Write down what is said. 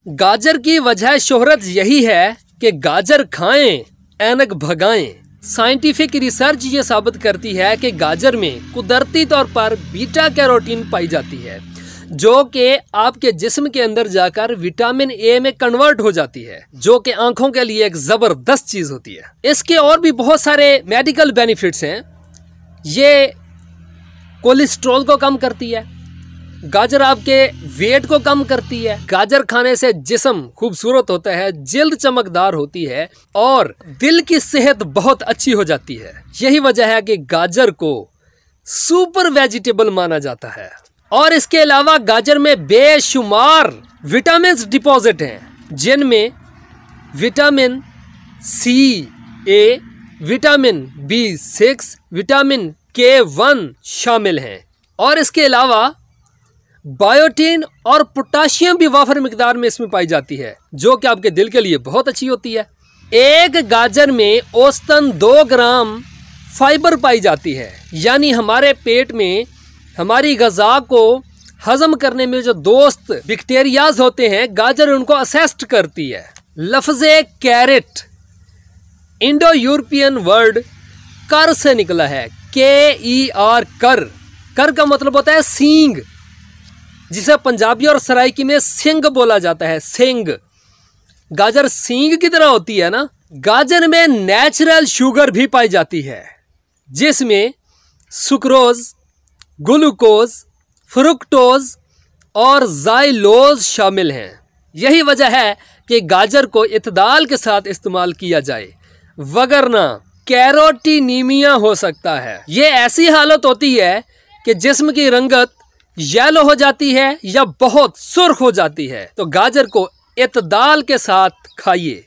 गाजर की वजह शोहरत यही है कि गाजर खाएं ऐनक भगाएं। साइंटिफिक रिसर्च ये साबित करती है कि गाजर में कुदरती तौर पर बीटा कैरोटीन पाई जाती है, जो कि आपके जिस्म के अंदर जाकर विटामिन ए में कन्वर्ट हो जाती है, जो कि आंखों के लिए एक जबरदस्त चीज होती है। इसके और भी बहुत सारे मेडिकल बेनिफिट्स हैं। ये कोलेस्ट्रॉल को कम करती है, गाजर आपके वेट को कम करती है, गाजर खाने से जिस्म खूबसूरत होता है, जिल्द चमकदार होती है और दिल की सेहत बहुत अच्छी हो जाती है। यही वजह है कि गाजर को सुपर वेजिटेबल माना जाता है। और इसके अलावा गाजर में बेशुमार विटामिन डिपॉजिट हैं, जिनमें विटामिन सी, ए, विटामिन B6, विटामिन K1 शामिल हैं। और इसके अलावा बायोटीन और पोटाशियम भी वाफर मिकदार में इसमें पाई जाती है, जो कि आपके दिल के लिए बहुत अच्छी होती है। एक गाजर में औसतन 2 ग्राम फाइबर पाई जाती है, यानी हमारे पेट में हमारी ग़िज़ा को हजम करने में जो दोस्त बैक्टीरियाज होते हैं, गाजर उनको असिस्ट करती है। लफ्ज़े कैरेट इंडो यूरोपियन वर्ड कर से निकला है, KER, कर। कर का मतलब होता है सींग, जिसे पंजाबी और सराइकी में सिंग बोला जाता है। सिंग, गाजर सींग की तरह होती है ना। गाजर में नेचुरल शुगर भी पाई जाती है, जिसमें सुक्रोज, ग्लूकोज, फ्रुक्टोज और ज़ाइलोज शामिल हैं। यही वजह है कि गाजर को इत्दाल के साथ इस्तेमाल किया जाए, वगरना कैरोटीनीमिया हो सकता है। ये ऐसी हालत होती है कि जिस्म की रंगत येलो हो जाती है या बहुत सुर्ख हो जाती है। तो गाजर को इत्दाल के साथ खाइए।